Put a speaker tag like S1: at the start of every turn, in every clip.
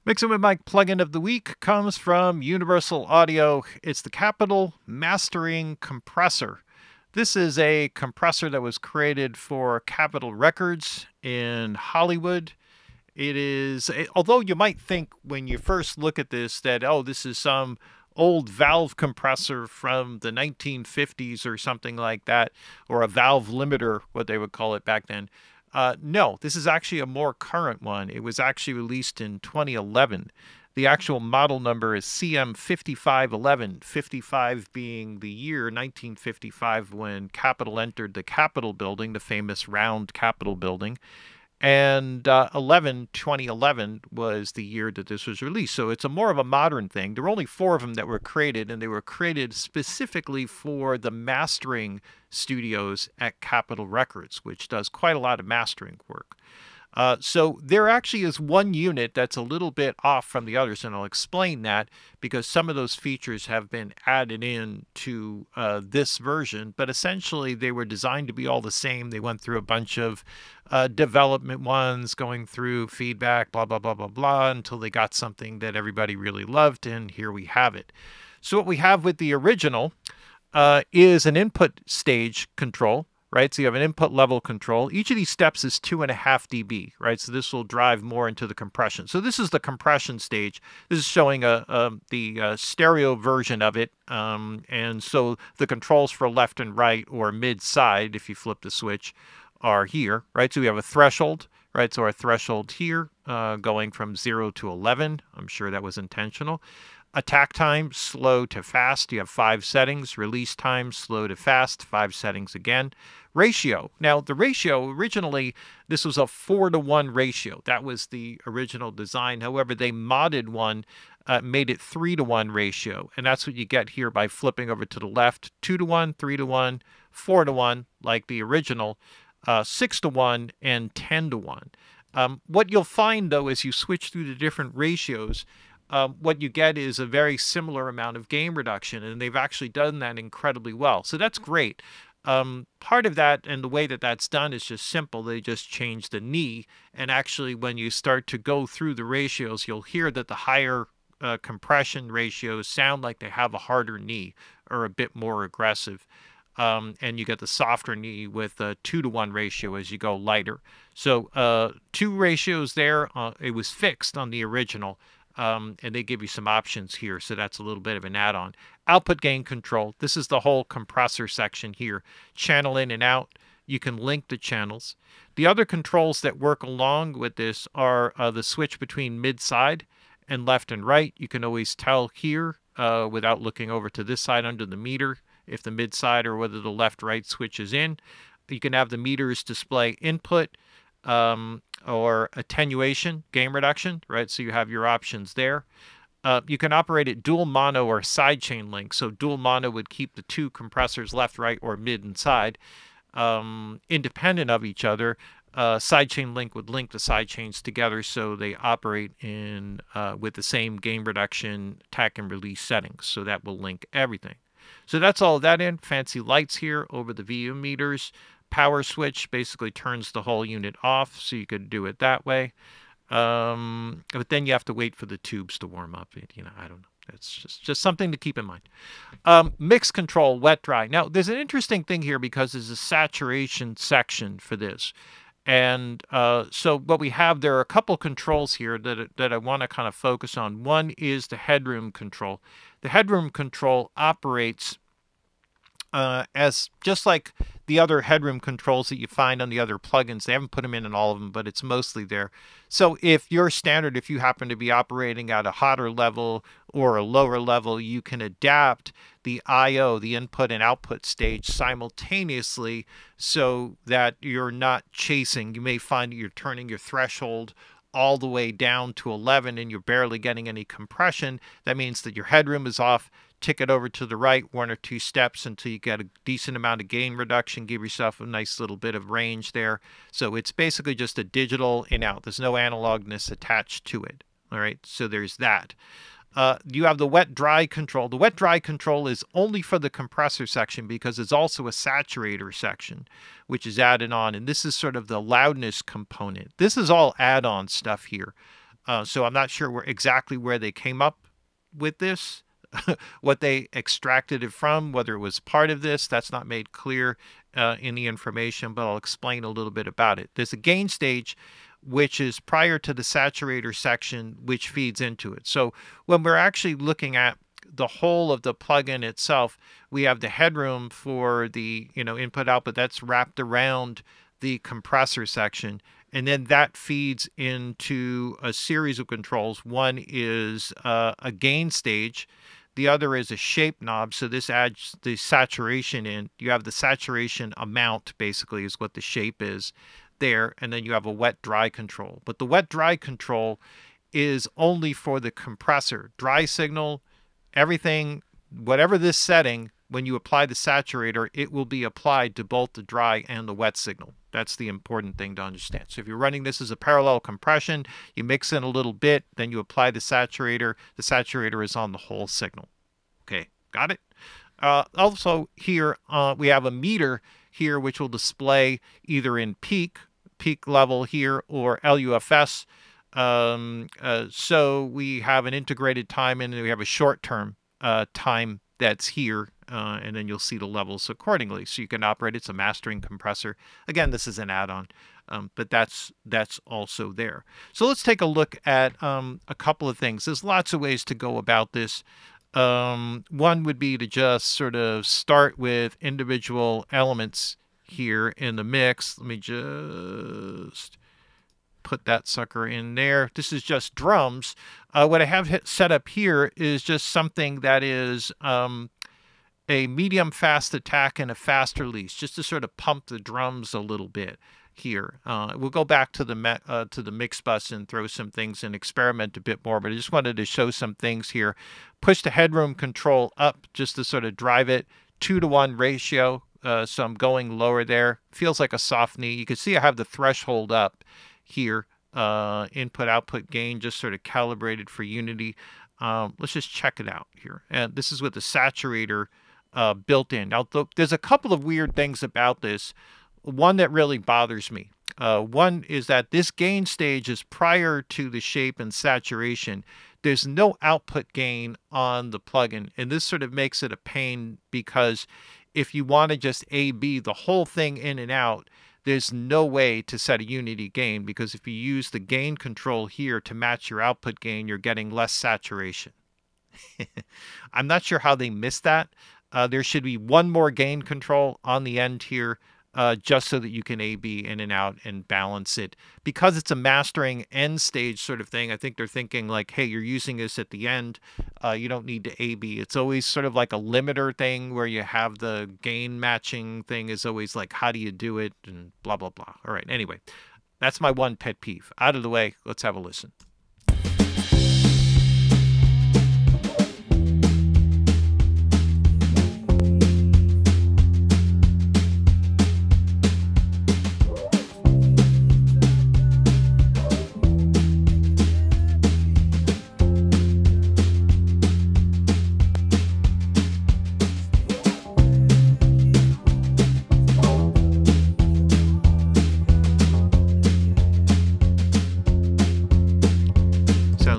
S1: Mixing with Mike plugin of the week comes from Universal Audio. It's the Capital Mastering Compressor. This is a compressor that was created for Capitol Records in Hollywood. It is, although you might think when you first look at this that, oh, this is some old valve compressor from the 1950s or something like that, or a valve limiter, what they would call it back then. No, this is actually a more current one. It was actually released in 2011. The actual model number is CM5511, 55 being the year 1955 when Capitol entered the Capitol building, the famous round Capitol building. And 2011 was the year that this was released. So it's a more of a modern thing. There were only 4 of them that were created, and they were created specifically for the mastering studios at Capitol Records, which does quite a lot of mastering work. So there actually is one unit that's a little bit off from the others, and I'll explain that because some of those features have been added in to this version, but essentially they were designed to be all the same. They went through a bunch of development ones, going through feedback, blah, blah, blah, blah, blah, until they got something that everybody really loved, and here we have it. So what we have with the original is an input stage control. Right, so you have an input level control. Each of these steps is 2.5 dB, right? So this will drive more into the compression. So this is the compression stage. This is showing the stereo version of it. And so the controls for left and right or mid-side, if you flip the switch, are here, right? So we have a threshold, right? So our threshold here going from 0 to 11. I'm sure that was intentional. Attack time, slow to fast. You have 5 settings. Release time, slow to fast, 5 settings again. Ratio. Now, the ratio, originally, this was a 4-to-1 ratio. That was the original design. However, they modded one, made it 3-to-1 ratio. And that's what you get here by flipping over to the left. 2-to-1, 3-to-1, 4-to-1, like the original, 6-to-1, and 10-to-1. What you'll find, though, as you switch through the different ratios, what you get is a very similar amount of gain reduction, and they've actually done that incredibly well. So that's great. Part of that and the way that that's done is just simple. They just change the knee, and actually when you start to go through the ratios, you'll hear that the higher compression ratios sound like they have a harder knee or a bit more aggressive. And you get the softer knee with a 2-to-1 ratio as you go lighter. So 2 ratios there. It was fixed on the original. And they give you some options here, so that's a little bit of an add-on. Output gain control. This is the whole compressor section here. Channel in and out. You can link the channels. The other controls that work along with this are the switch between mid-side and left and right. You can always tell here without looking over to this side under the meter if the mid-side or whether the left-right switch is in. You can have the meters display input, or attenuation, gain reduction, right? So you have your options there. You can operate it dual mono or sidechain link. So dual mono would keep the 2 compressors left, right, or mid and side independent of each other. Sidechain link would link the sidechains together so they operate in with the same gain reduction, attack and release settings. So that will link everything. So that's all of that in. Fancy lights here over the VU meters. Power switch basically turns the whole unit off, so you could do it that way. But then you have to wait for the tubes to warm up. I don't know. It's just something to keep in mind. Mix control, wet dry. Now, there's an interesting thing here because there's a saturation section for this. And so what we have, there are a couple controls here that I want to kind of focus on. One is the headroom control. The headroom control operates as just like the other headroom controls that you find on the other plugins. They haven't put them in all of them, but it's mostly there. So if your standard, if you happen to be operating at a hotter level or a lower level, you can adapt the I/O, the input and output stage simultaneously so that you're not chasing. You may find that you're turning your threshold all the way down to 11 and you're barely getting any compression. That means that your headroom is off. Tick it over to the right 1 or 2 steps until you get a decent amount of gain reduction. Give yourself a nice little bit of range there. So it's basically just a digital in-out. There's no analogness attached to it. All right, so there's that. You have the wet-dry control. The wet-dry control is only for the compressor section because it's also a saturator section, which is added on. And this is sort of the loudness component. This is all add-on stuff here. So I'm not sure exactly where they came up with this, what they extracted it from, whether it was part of this. That's not made clear in the information, but I'll explain a little bit about it. There's a gain stage, which is prior to the saturator section, which feeds into it. So when we're actually looking at the whole of the plugin itself, we have the headroom for the input output that's wrapped around the compressor section, and then that feeds into a series of controls. One is a gain stage, the other is a shape knob, so this adds the saturation in. You have the saturation amount, basically, is what the shape is there, and then you have a wet dry control. But the wet dry control is only for the compressor. Dry signal, everything, whatever this setting, when you apply the saturator, it will be applied to both the dry and the wet signal. That's the important thing to understand. So if you're running this as a parallel compression, you mix in a little bit, then you apply the saturator. The saturator is on the whole signal. Okay, got it? Also here, we have a meter here, which will display either in peak level here, or LUFS. So we have an integrated time, and we have a short-term time that's here, and then you'll see the levels accordingly. So you can operate. It's a mastering compressor. Again, this is an add-on, but that's also there. So let's take a look at a couple of things. There's lots of ways to go about this. One would be to just sort of start with individual elements here in the mix. Let me just put that sucker in there. This is just drums. What I have set up here is just something that is a medium fast attack and a fast release, just to sort of pump the drums a little bit here. We'll go back to the mix bus and throw some things and experiment a bit more, but I just wanted to show some things here. Push the headroom control up just to sort of drive it 2-to-1 ratio. So I'm going lower there. Feels like a soft knee. You can see I have the threshold up here. Input output gain just sort of calibrated for unity. Let's just check it out here. And this is with the saturator built in. Now, there's a couple of weird things about this. One that really bothers me. One is that this gain stage is prior to the shape and saturation. There's no output gain on the plugin, and this sort of makes it a pain, because if you want to just A/B the whole thing in and out, there's no way to set a unity gain, because if you use the gain control here to match your output gain, you're getting less saturation. I'm not sure how they missed that. There should be one more gain control on the end here, just so that you can A/B in and out and balance it. Because it's a mastering end stage sort of thing, I think they're thinking like, hey, you're using this at the end. You don't need to A/B. It's always sort of like a limiter thing where you have the gain matching thing is always like, how do you do it? And blah, blah, blah. All right. Anyway, that's my one pet peeve. Out of the way. Let's have a listen.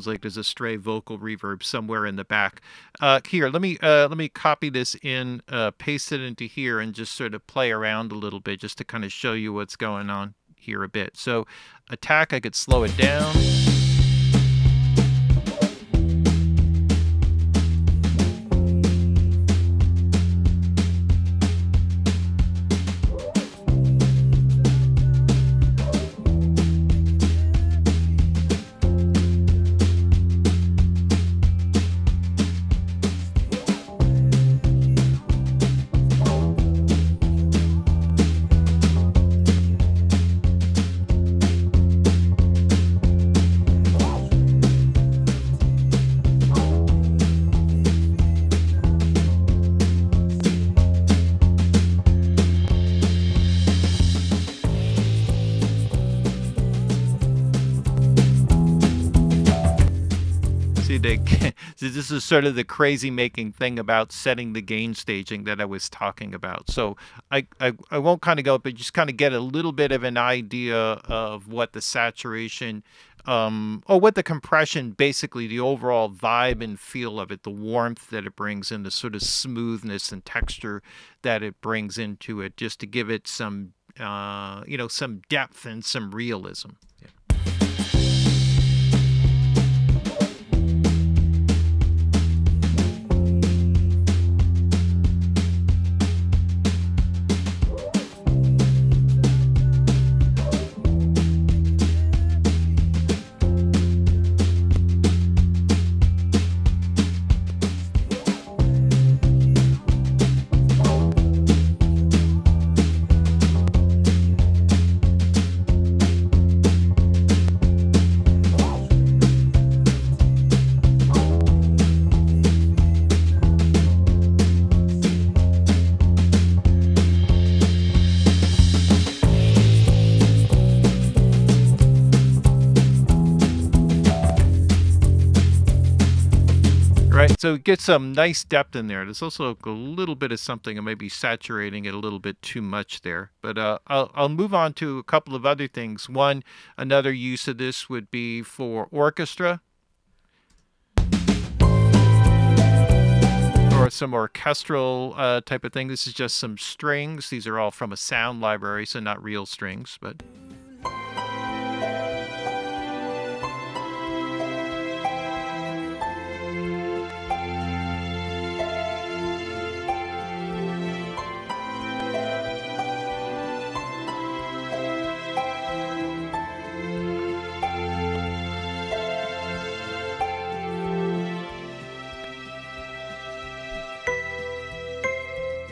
S1: Like there's a stray vocal reverb somewhere in the back. Here, let me copy this in, paste it into here, and just sort of play around a little bit, just to kind of show you what's going on here a bit. So, attack, I could slow it down. So this is sort of the crazy making thing about setting the gain staging that I was talking about. So I won't kind of go, but just kind of get a little bit of an idea of what the saturation, or what the compression, basically the overall vibe and feel of it, the warmth that it brings in, the sort of smoothness and texture that it brings into it, just to give it some, some depth and some realism. Yeah. Right, so get some nice depth in there. There's also a little bit of something, I may be saturating it a little bit too much there. But I'll move on to a couple of other things. One, another use of this would be for orchestra, or some orchestral type of thing. This is just some strings. These are all from a sound library, so not real strings, but...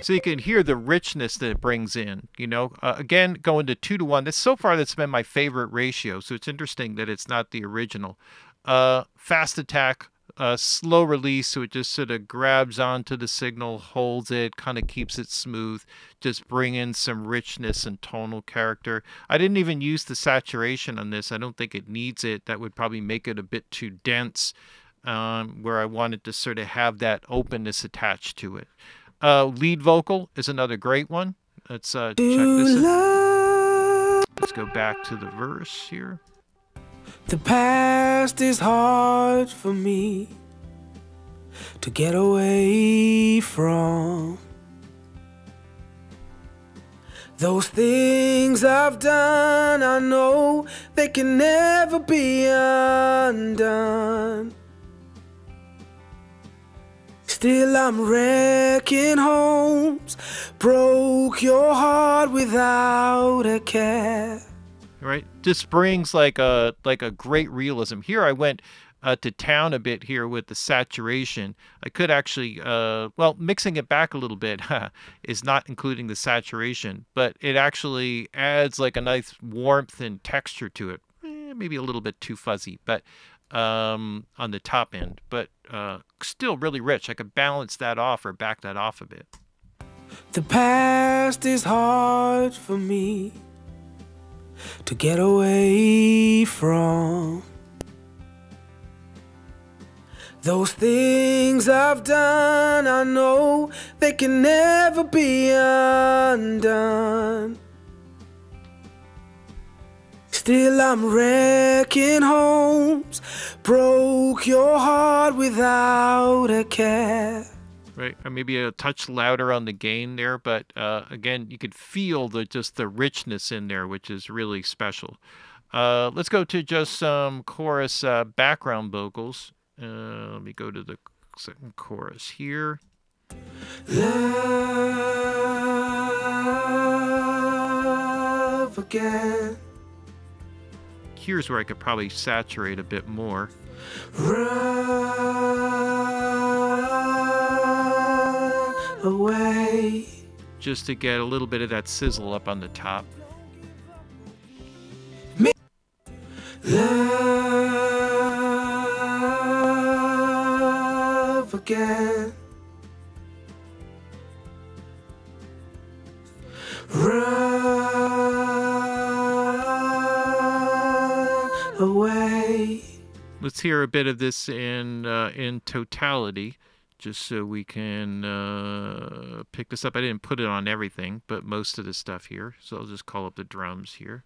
S1: So you can hear the richness that it brings in, again, going to 2-to-1. So far, that's been my favorite ratio. So it's interesting that it's not the original. Fast attack, slow release. So it just sort of grabs onto the signal, holds it, kind of keeps it smooth. Just bring in some richness and tonal character. I didn't even use the saturation on this. I don't think it needs it. That would probably make it a bit too dense, where I wanted to sort of have that openness attached to it. Lead vocal is another great one. Let's check this out. Let's go back to the verse here.
S2: The past is hard for me to get away from. Those things I've done, I know they can never be undone. Still I'm wrecking homes, broke your heart without a care.
S1: Right, just brings like a great realism. Here I went to town a bit here with the saturation. I could actually, mixing it back a little bit is not including the saturation, but it actually adds like a nice warmth and texture to it. Maybe a little bit too fuzzy, but on the top end, but still really rich. I could balance that off or back that off a bit.
S2: The past is hard for me to get away from. Those things I've done, I know they can never be undone. Still I'm wrecking homes, broke your heart without a care.
S1: Right, or maybe a touch louder on the gain there, but again, you could feel just the richness in there, which is really special. Let's go to just some chorus background vocals. Let me go to the second chorus here.
S2: Love again.
S1: Here's where I could probably saturate a bit more.
S2: Run away.
S1: Just to get a little bit of that sizzle up on the top.
S2: Love again. Run away.
S1: let's hear a bit of this in totality, just so we can pick this up. I didn't put it on everything, but most of the stuff here. So I'll just call up the drums here.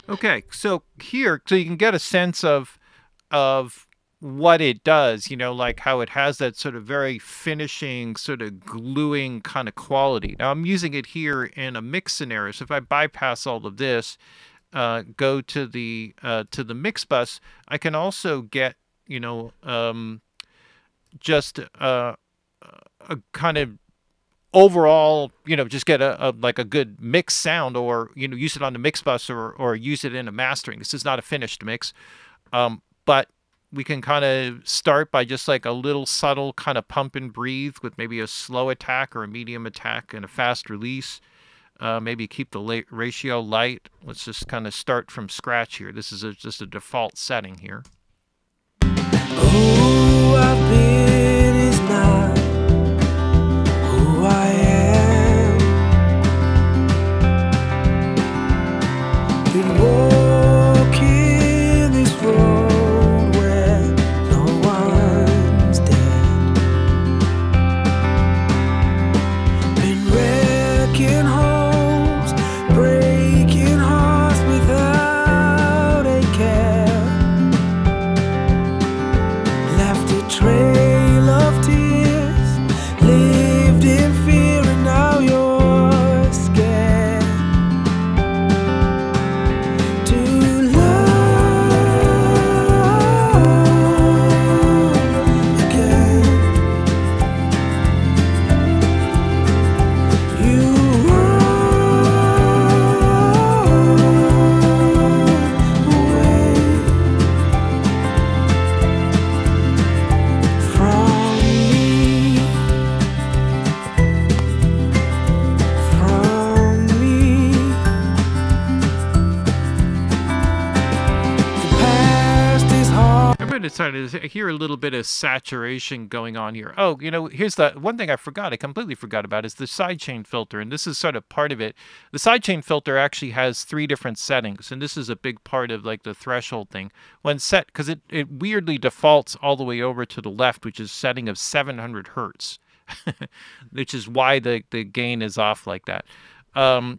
S1: Okay, so here, so you can get a sense of what it does, you know, like how it has that sort of very finishing, sort of gluing kind of quality. Now I'm using it here in a mix scenario. So if I bypass all of this, go to the mix bus, I can also get, you know, just a kind of overall, you know, just get like a good mix sound, or, you know, use it on the mix bus, or use it in a mastering. This is not a finished mix, but we can kind of start by just like a little subtle kind of pump and breathe with maybe a slow attack or a medium attack and a fast release. Maybe keep the ratio light. Let's just kind of start from scratch here. This is just a default setting here.
S2: Who I've been is not who I am. Been walking this road where no one's dead. Been wrecking homes, breaking hearts without a care. Left a trail of tears, lived in fear, and now you're scared to love again. You run away from me, from me. The past is hard.
S1: I'm going to try to hear a little bit of saturation going on here. Oh, you know, here's the one thing I completely forgot about, is the sidechain filter, and this is sort of part of it. The sidechain filter actually has 3 different settings, and this is a big part of like the threshold thing. When set, because it weirdly defaults all the way over to the left, which is setting of 700 hertz, which is why the gain is off like that.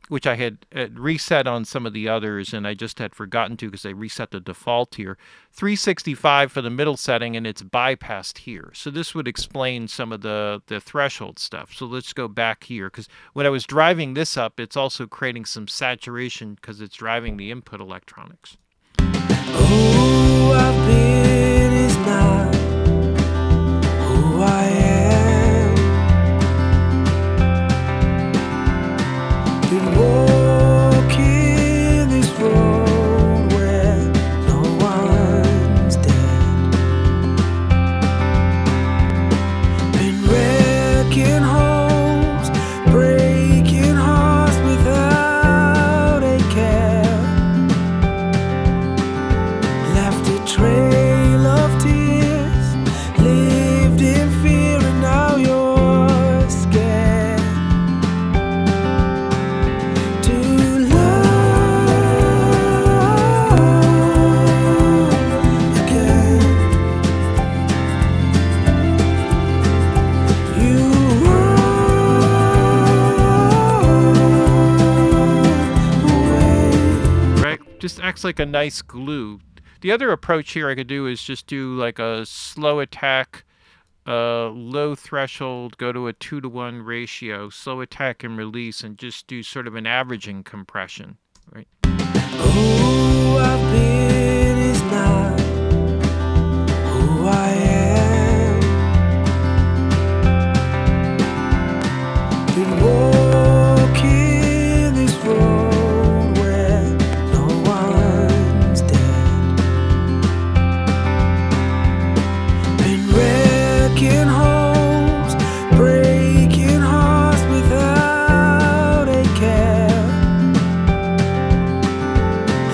S1: Which I had reset on some of the others, and I just had forgotten to, because I reset the default here. 365 for the middle setting, and it's bypassed here. So this would explain some of the threshold stuff. So let's go back here, because when I was driving this up, it's also creating some saturation because it's driving the input electronics.
S2: Who I've been is not who I am. Been walking this road where no one's dead. Been wrecking homes, breaking hearts without a care. Left
S1: Just acts like a nice glue. The other approach here I could do is just do like a slow attack, low threshold, go to a 2-to-1 ratio, slow attack and release, and just do sort of an averaging compression, right?
S2: Who I've been is not who I am. Been walking this road where no one's dead. Been wrecking homes, breaking hearts without a care.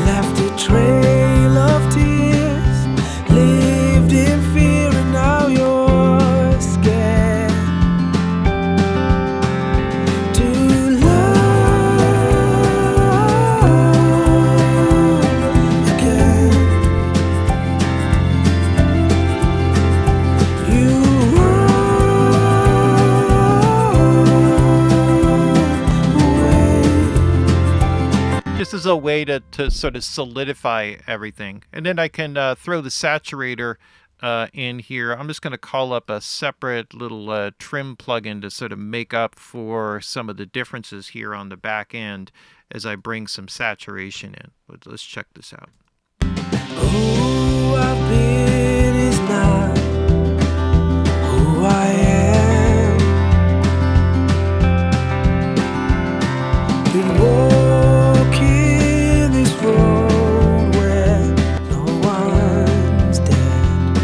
S2: Left a trail of tears, lived in fear, and now you're scared to love again. You run away.
S1: Just as a way to sort of solidify everything. And then I can throw the saturator in here. I'm just going to call up a separate little trim plugin to sort of make up for some of the differences here on the back end as I bring some saturation in. But let's check this out.
S2: Who I've been is not who I am. Been walking this road where no one's dead.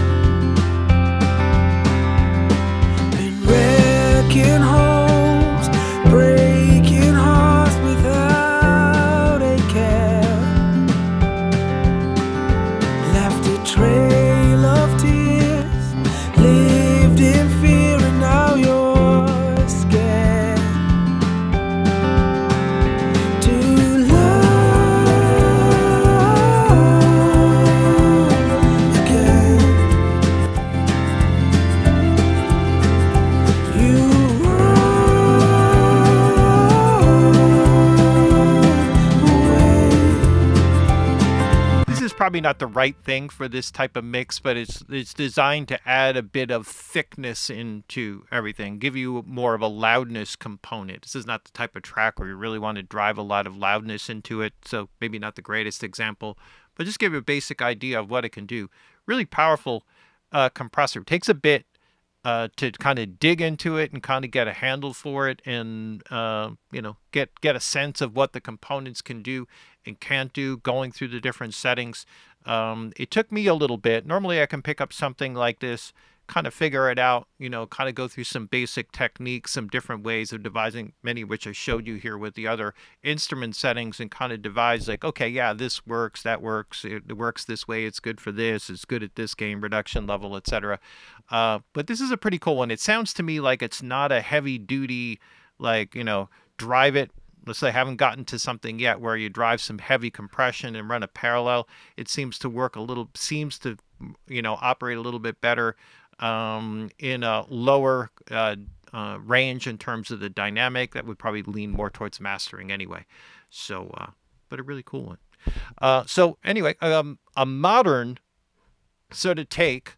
S2: Been wrecking homes, breaking hearts without a care. Left a trail of tears, lived in fear, and now you're scared to love again. You run away.
S1: This is probably not the right thing for this type of mix, but it's designed to add a bit of thickness into everything, give you more of a loudness component. This is not the type of track where you really want to drive a lot of loudness into it, so maybe not the greatest example, but just give you a basic idea of what it can do. Really powerful compressor. Takes a bit to kind of dig into it and kind of get a handle for it, and you know, get a sense of what the components can do and can't do, going through the different settings. It took me a little bit. Normally I can pick up something like this, kind of figure it out, you know, kind of go through some basic techniques, some different ways of devising, many of which I showed you here with the other instrument settings, and kind of devise like, okay, yeah, this works, that works, it works this way, it's good for this, it's good at this gain reduction level, etc. But this is a pretty cool one. It sounds to me like it's not a heavy duty, like, you know, drive it. Let's say I haven't gotten to something yet where you drive some heavy compression and run a parallel. It seems to work a little, seems to, you know, operate a little bit better in a lower range in terms of the dynamic. That would probably lean more towards mastering anyway. So, but a really cool one. So anyway, a modern sort of take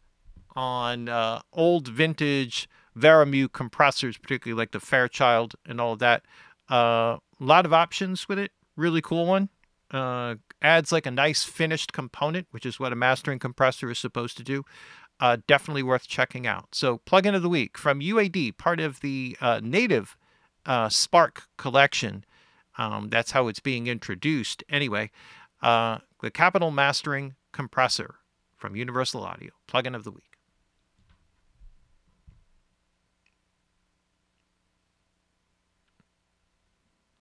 S1: on old vintage Veramute compressors, particularly like the Fairchild and all of that. A lot of options with it. Really cool one. Adds like a nice finished component, which is what a mastering compressor is supposed to do. Definitely worth checking out. So plugin of the week from UAD, part of the native Spark collection. That's how it's being introduced. Anyway, the Capital Mastering Compressor from Universal Audio, plugin of the week.